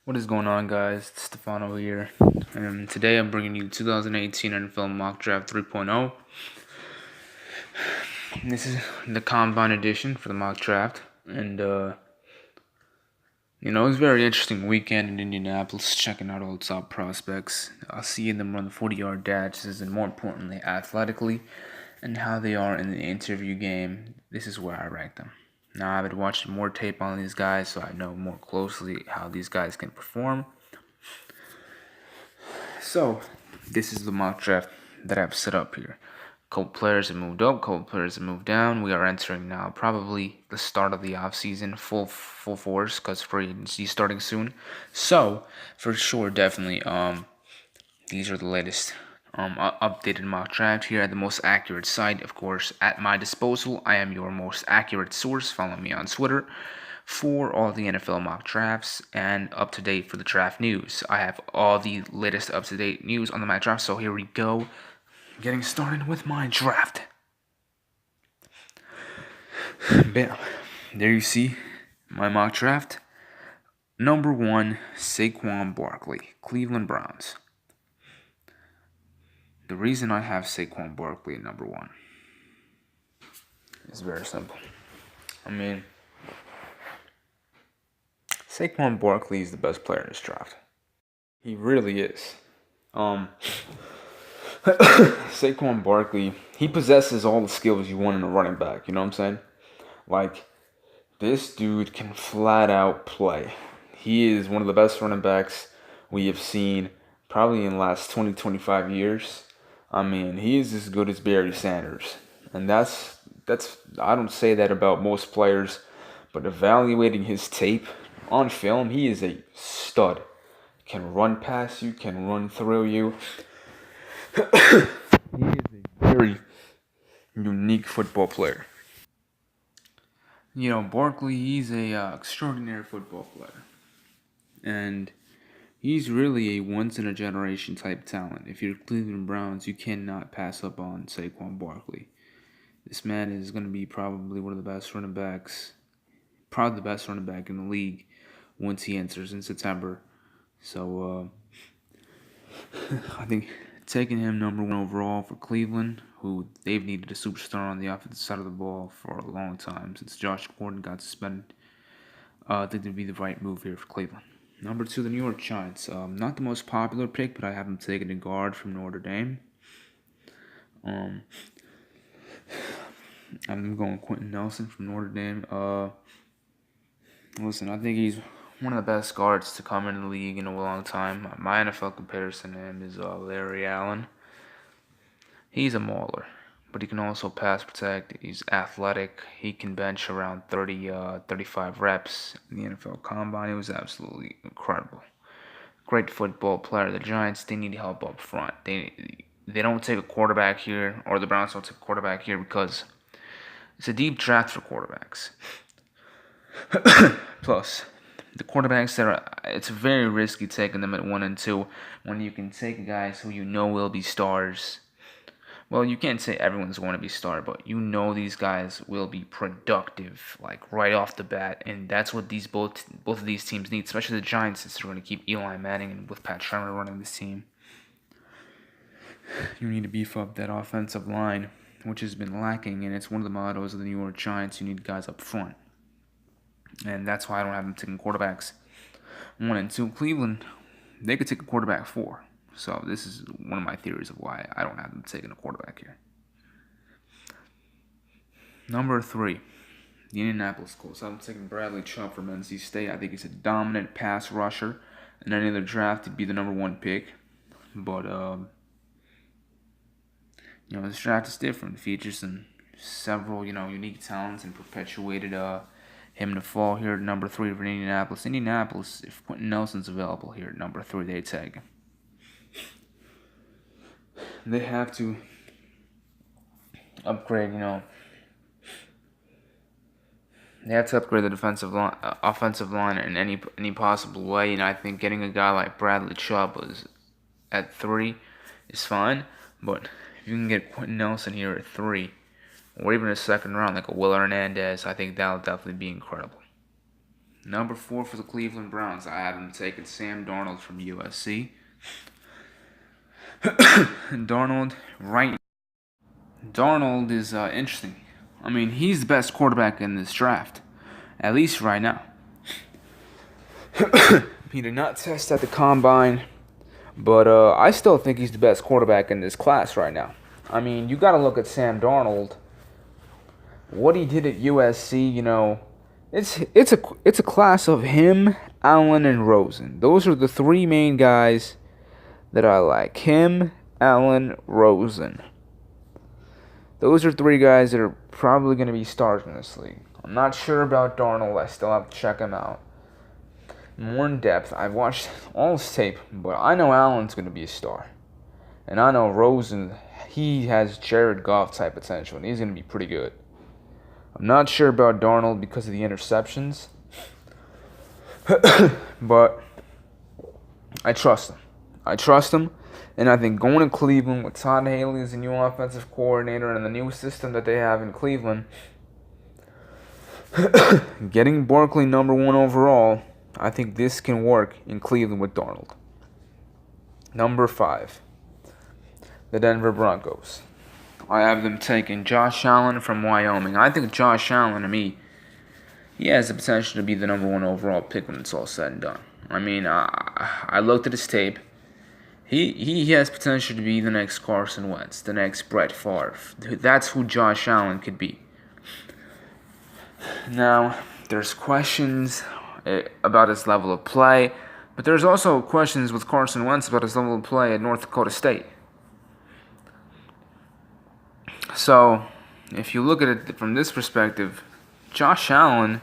What is going on, guys? It's Stefano here, and today I'm bringing you 2018 NFL Mock Draft 3.0. This is the Combine edition for the mock draft, and it was a very interesting weekend in Indianapolis, checking out all the top prospects, seeing them run the 40-yard dashes, and more importantly, athletically, and how they are in the interview game. This is where I rank them. Now, I've been watching more tape on these guys, so I know more closely how these guys can perform. So, this is the mock draft that I've set up here. Couple players have moved up, couple players have moved down. We are entering now probably the start of the offseason, full force, because free agency starting soon. So, for sure, definitely, these are the latest updated mock draft here at the most accurate site, of course, at my disposal. I am your most accurate source. Follow me on Twitter for all the NFL mock drafts and up to date for the draft news. I have all the latest up to date news on the mock draft, so here we go. Getting started with my draft. Bam. There you see my mock draft. Number 1, Sacrum Berkeley, Cleveland Browns. The reason I have Sacrum Berkeley at number 1 is very simple. Sacrum Berkeley is the best player in this draft. He really is. Sacrum Berkeley, he possesses all the skills you want in a running back. You know what I'm saying? Like, this dude can flat out play. He is one of the best running backs we have seen probably in the last 20-25 years. He is as good as Barry Sanders. And that's I don't say that about most players, but evaluating his tape on film, he is a stud. Can run past you, can run through you. He is a very unique football player. Barkley, he's a extraordinary football player. And he's really a once-in-a-generation type talent. If you're Cleveland Browns, you cannot pass up on Sacrum Berkeley. This man is going to be probably one of the best running backs, probably the best running back in the league once he enters in September. So, I think taking him number 1 overall for Cleveland, who they've needed a superstar on the offensive side of the ball for a long time since Josh Gordon got suspended. I think it'd be the right move here for Cleveland. Number 2, the New York Giants. Not the most popular pick, but I have them taking a guard from Notre Dame. I'm going Quentin Nelson from Notre Dame. Listen, I think he's one of the best guards to come into the league in a long time. My NFL comparison to him is Larry Allen. He's a mauler, but he can also pass protect. He's athletic. He can bench around 35 reps in the NFL Combine. It was absolutely incredible. Great football player. The Giants, they need help up front. They don't take a quarterback here, or the Browns don't take a quarterback here because it's a deep draft for quarterbacks. Plus, the quarterbacks it's very risky taking them at 1 and 2 when you can take guys who you know will be stars. Well, you can't say everyone's going to be star, but you know these guys will be productive, like right off the bat, and that's what both of these teams need, especially the Giants, since they're going to keep Eli Manning and with Pat Shermer running this team. You need to beef up that offensive line, which has been lacking, and it's one of the mottos of the New York Giants. You need guys up front, and that's why I don't have them taking quarterbacks 1 and 2. Cleveland, they could take a quarterback 4. So this is one of my theories of why I don't have them taking a quarterback here. Number 3, the Indianapolis Colts. I'm taking Bradley Chubb from NC State. I think he's a dominant pass rusher. In any other draft, he'd be the number 1 pick. But, this draft is different. It features several, unique talents and perpetuated him to fall here at number 3 for Indianapolis. Indianapolis, if Quentin Nelson's available here at number 3, they take him. They have to upgrade, they have to upgrade the offensive line in any possible way. And I think getting a guy like Bradley Chubb at 3 is fine. But if you can get Quentin Nelson here at 3, or even a second round like a Will Hernandez, I think that'll definitely be incredible. Number 4 for the Cleveland Browns, I have them taking Sam Darnold from USC. Darnold, right? Darnold is interesting. I mean, he's the best quarterback in this draft, at least right now. He did not test at the combine, but I still think he's the best quarterback in this class right now. I mean, you got to look at Sam Darnold. What he did at USC, it's a class of him, Allen, and Rosen. Those are the three main guys that I like. Him, Allen, Rosen. Those are three guys that are probably going to be stars in this league. I'm not sure about Darnold. I still have to check him out more in depth. I've watched all his tape, but I know Allen's going to be a star. And I know Rosen, he has Jared Goff type potential, and he's going to be pretty good. I'm not sure about Darnold because of the interceptions, but I trust him. And I think going to Cleveland with Todd Haley as the new offensive coordinator and the new system that they have in Cleveland, getting Berkeley number 1 overall, I think this can work in Cleveland with Darnold. Number 5, the Denver Broncos. I have them taking Josh Allen from Wyoming. I think Josh Allen, to me, he has the potential to be the number 1 overall pick when it's all said and done. I mean, I looked at his tape. He has potential to be the next Carson Wentz, the next Brett Favre. That's who Josh Allen could be. Now, there's questions about his level of play, but there's also questions with Carson Wentz about his level of play at North Dakota State. So, if you look at it from this perspective, Josh Allen,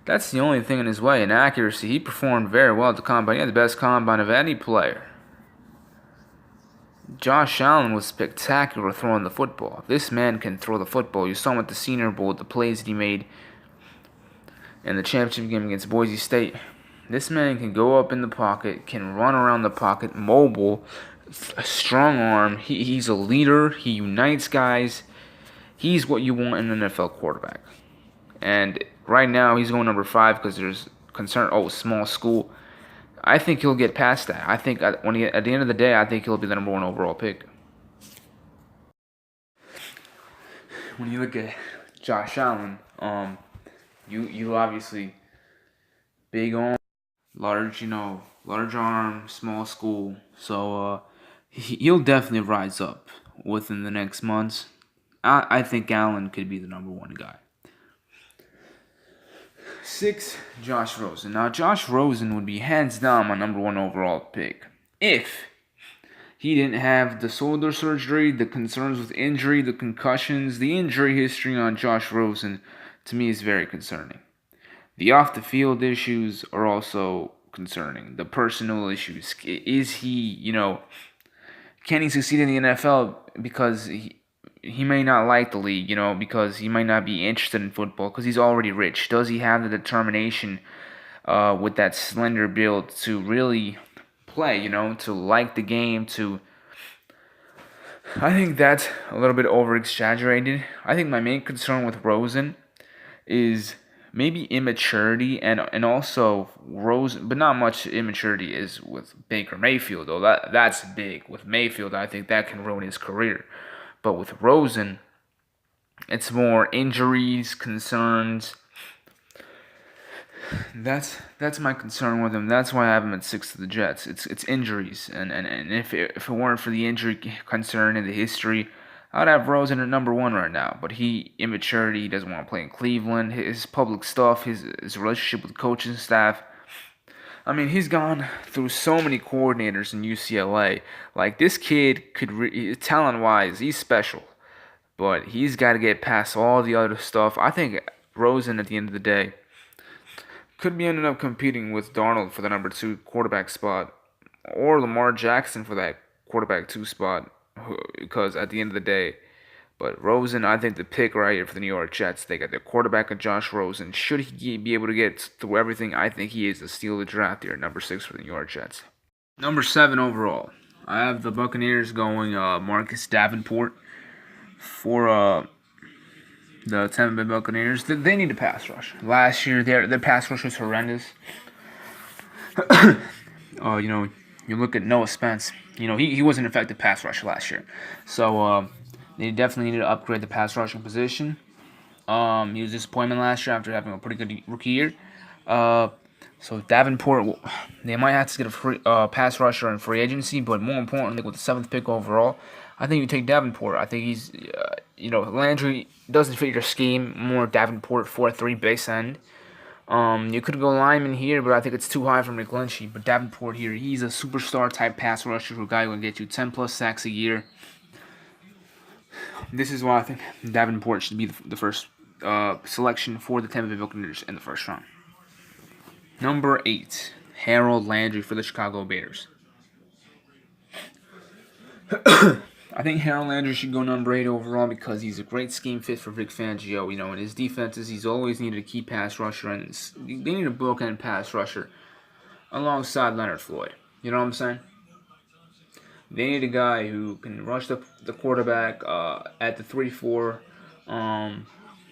that's the only thing in his way. In accuracy, he performed very well at the combine. He had the best combine of any player. Josh Allen was spectacular throwing the football. If this man can throw the football, you saw him at the Senior Bowl, the plays that he made in the championship game against Boise State. This man can go up in the pocket, can run around the pocket, mobile, a strong arm. He's a leader. He unites guys. He's what you want in an NFL quarterback. And right now, he's going number 5 because there's concern. Oh, small school. I think he'll get past that. I think at the end of the day, I think he'll be the number 1 overall pick. When you look at Josh Allen, you obviously big arm, large arm, small school. So he'll definitely rise up within the next months. I think Allen could be the number 1 guy. 6, Josh Rosen. Now, Josh Rosen would be hands down my number 1 overall pick if he didn't have the shoulder surgery, the concerns with injury, the concussions. The injury history on Josh Rosen, to me, is very concerning. The off-the-field issues are also concerning. The personal issues. Is he, can he succeed in the NFL because he may not like the league, because he might not be interested in football because he's already rich. Does he have the determination with that slender build to really play, to like the game, I think that's a little bit over-exaggerated. I think my main concern with Rosen is maybe immaturity and also Rosen, but not much immaturity is with Baker Mayfield, though. That's big. With Mayfield, I think that can ruin his career. But with Rosen, it's more injuries, concerns. That's my concern with him. That's why I have him at 6 to the Jets. It's injuries, and if it weren't for the injury concern and the history, I'd have Rosen at number 1 right now. But immaturity. He doesn't want to play in Cleveland. His public stuff, his relationship with the coaching staff. I mean, he's gone through so many coordinators in UCLA. Like, this kid talent-wise, he's special. But he's got to get past all the other stuff. I think Rosen, at the end of the day, could be ending up competing with Darnold for the number 2 quarterback spot. Or Lamar Jackson for that quarterback 2 spot. Because at the end of the day, but Rosen, I think the pick right here for the New York Jets. They got their quarterback of Josh Rosen. Should he be able to get through everything, I think he is the steal of the draft here, number 6 for the New York Jets. Number 7 overall, I have the Buccaneers going Marcus Davenport for the Tampa Bay Buccaneers, they need a pass rush. Last year, their pass rush was horrendous. You know, you look at Noah Spence. You know, he was an effective pass rusher last year. So they definitely need to upgrade the pass rushing position. He was a disappointment last year after having a pretty good rookie year. So Davenport, they might have to get a free pass rusher in free agency, but more importantly, with the 7th pick overall, I think you take Davenport. I think he's, Landry doesn't fit your scheme. More Davenport 4-3 base end. You could go lineman here, but I think it's too high for McGlinchey. But Davenport here, he's a superstar type pass rusher, a guy who can get you 10 plus sacks a year. This is why I think Davenport should be the first selection for the Tampa Bay Buccaneers in the first round. Number 8, Harold Landry for the Chicago Bears. I think Harold Landry should go number 8 overall because he's a great scheme fit for Vic Fangio. You know, in his defenses, he's always needed a key pass rusher, and they need a bookend pass rusher alongside Leonard Floyd. You know what I'm saying? They need a guy who can rush the quarterback at the 3-4.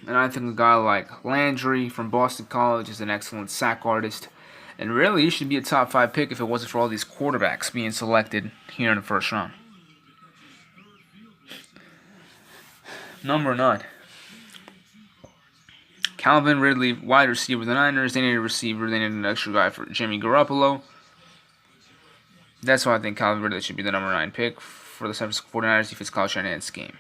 And I think a guy like Landry from Boston College is an excellent sack artist. And really, he should be a top 5 pick if it wasn't for all these quarterbacks being selected here in the first round. Number 9. Calvin Ridley, wide receiver. The Niners, they need a receiver. They need an extra guy for Jimmy Garoppolo. That's why I think Calvin Ridley should be the number 9 pick for the San Francisco 49ers. He fits Kyle Shanahan's scheme.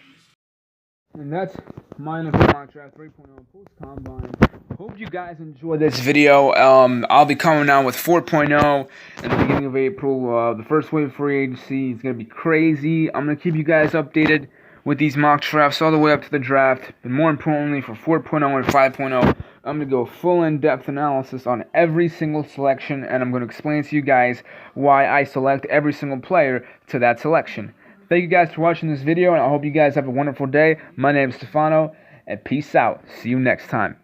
And that's my NFL mock draft 3.0 post-combine. Hope you guys enjoyed this video. I'll be coming out with 4.0 in the beginning of April. The first wave of free agency is going to be crazy. I'm going to keep you guys updated with these mock drafts all the way up to the draft. But more importantly, for 4.0 and 5.0, I'm going to go full in-depth analysis on every single selection, and I'm going to explain to you guys why I select every single player to that selection. Thank you guys for watching this video, and I hope you guys have a wonderful day. My name is Stefano, and peace out. See you next time.